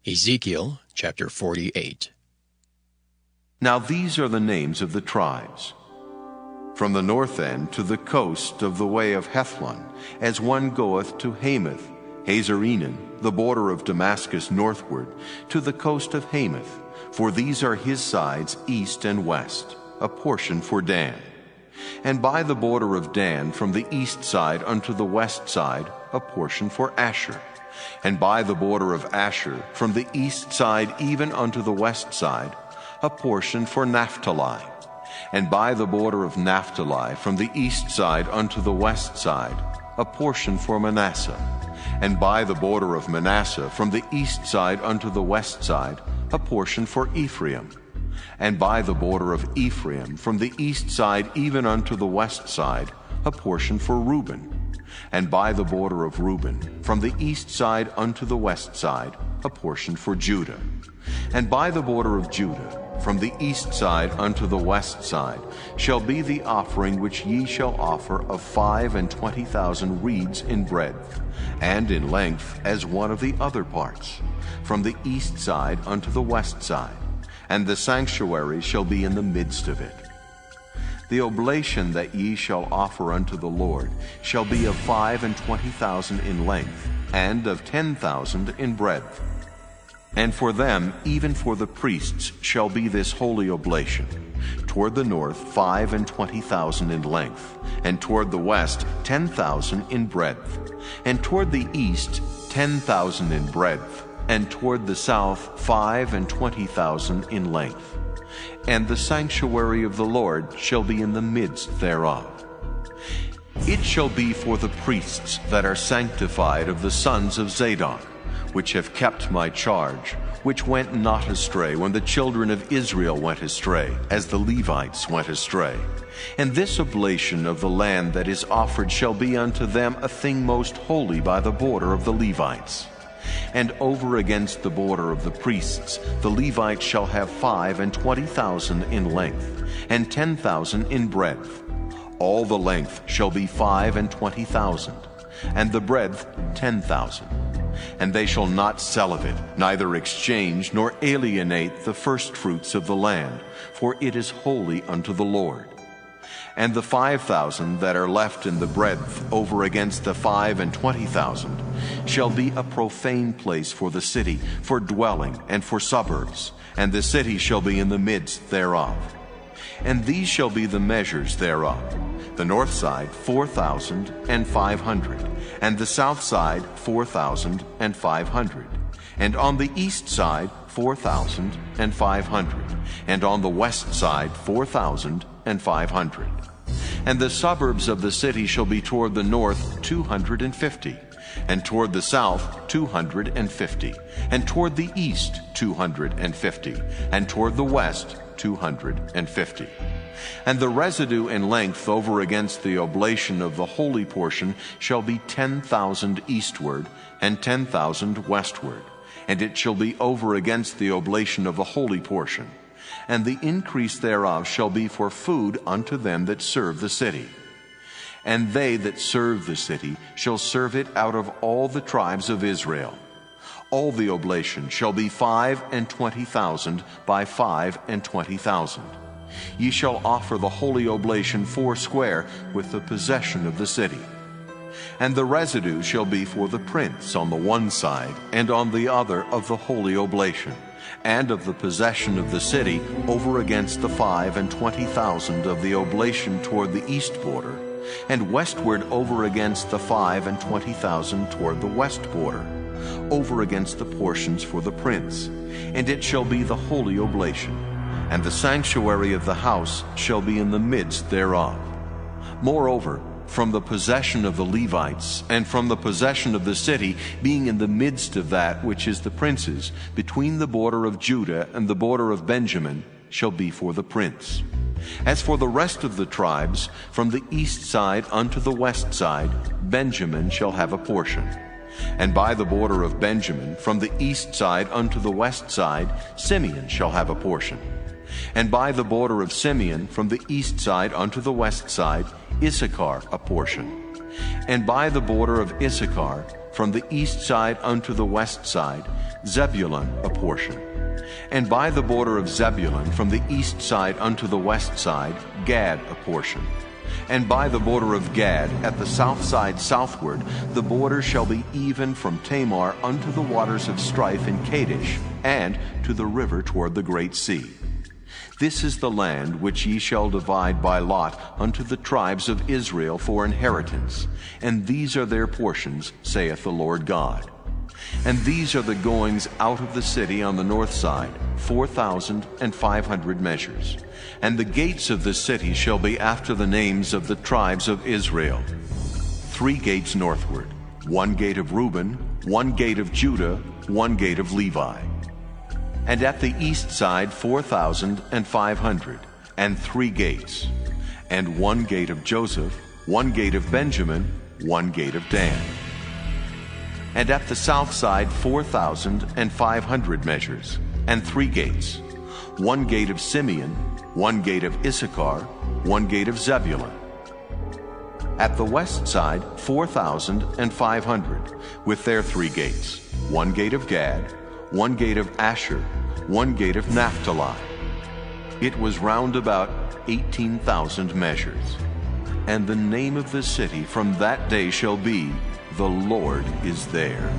Ezekiel chapter 48. Now these are the names of the tribes. From the north end to the coast of the way of Hethlon, as one goeth to Hamath, Hazer-Enan, the border of Damascus northward, to the coast of Hamath, for these are his sides east and west, a portion for Dan. And by the border of Dan from the east side unto the west side, a portion for Asher. And by the border of Asher from the east side even unto the west side, a portion for Naphtali. And by the border of Naphtali from the east side unto the west side, a portion for Manasseh. And by the border of Manasseh from the east side unto the west side, a portion for Ephraim. And by the border of Ephraim from the east side even unto the west side, a portion for Reuben. And by the border of Reuben from the east side unto the west side, a portion for Judah. And by the border of Judah from the east side unto the west side shall be the offering which ye shall offer of 25,000 reeds in breadth, and in length as one of the other parts, from the east side unto the west side, and the sanctuary shall be in the midst of it. The oblation that ye shall offer unto the Lord shall be of 25,000 in length, and of 10,000 in breadth. And for them, even for the priests, shall be this holy oblation: toward the north 25,000 in length, and toward the west 10,000 in breadth, and toward the east 10,000 in breadth, and toward the south 25,000 in length. And the sanctuary of the Lord shall be in the midst thereof. It shall be for the priests that are sanctified of the sons of Zadok, which have kept my charge, which went not astray when the children of Israel went astray, as the Levites went astray. And this oblation of the land that is offered shall be unto them a thing most holy by the border of the Levites. And over against the border of the priests the Levites shall have 25,000 in length, and 10,000 in breadth. All the length shall be 25,000, and the breadth 10,000. And they shall not sell of it, neither exchange nor alienate the firstfruits of the land, for it is holy unto the Lord. And the 5,000 that are left in the breadth over against the 25,000 shall be a profane place for the city, for dwelling and for suburbs, and the city shall be in the midst thereof. And these shall be the measures thereof: the north side 4,500, and the south side 4,500, and on the east side 4,500, and on the west side 4,500. And the suburbs of the city shall be toward the north 250, and toward the south 250, and toward the east 250, and toward the west 250. And the residue in length over against the oblation of the holy portion shall be 10,000 eastward, and 10,000 westward, and it shall be over against the oblation of the holy portion. And the increase thereof shall be for food unto them that serve the city. And they that serve the city shall serve it out of all the tribes of Israel. All the oblation shall be 25,000 by 25,000. Ye shall offer the holy oblation foursquare with the possession of the city. And the residue shall be for the prince on the one side, and on the other of the holy oblation, and of the possession of the city over against the 25,000 of the oblation toward the east border, and westward over against the 25,000 toward the west border, over against the portions for the prince. And it shall be the holy oblation, and the sanctuary of the house shall be in the midst thereof. Moreover, from the possession of the Levites, and from the possession of the city, being in the midst of that which is the prince's, between the border of Judah and the border of Benjamin, shall be for the prince. As for the rest of the tribes, from the east side unto the west side, Benjamin shall have a portion. And by the border of Benjamin, from the east side unto the west side, Simeon shall have a portion. And by the border of Simeon, from the east side unto the west side, Issachar a portion. And by the border of Issachar, from the east side unto the west side, Zebulun a portion. And by the border of Zebulun, from the east side unto the west side, Gad a portion. And by the border of Gad, at the south side southward, the border shall be even from Tamar unto the waters of strife in Kadesh, and to the river toward the great sea. This is the land which ye shall divide by lot unto the tribes of Israel for inheritance. And these are their portions, saith the Lord God. And these are the goings out of the city on the north side, 4,500 measures. And the gates of the city shall be after the names of the tribes of Israel. 3 gates northward, 1 gate of Reuben, 1 gate of Judah, 1 gate of Levi. And at the east side 4,500, and 3 gates, and 1 gate of Joseph, 1 gate of Benjamin, 1 gate of Dan. And at the south side 4,500 measures, and 3 gates, 1 gate of Simeon, 1 gate of Issachar, 1 gate of Zebulun. At the west side 4,500, with their 3 gates, 1 gate of Gad, 1 gate of Asher, 1 gate of Naphtali. It was round about 18,000 measures. And the name of the city from that day shall be, The Lord is there.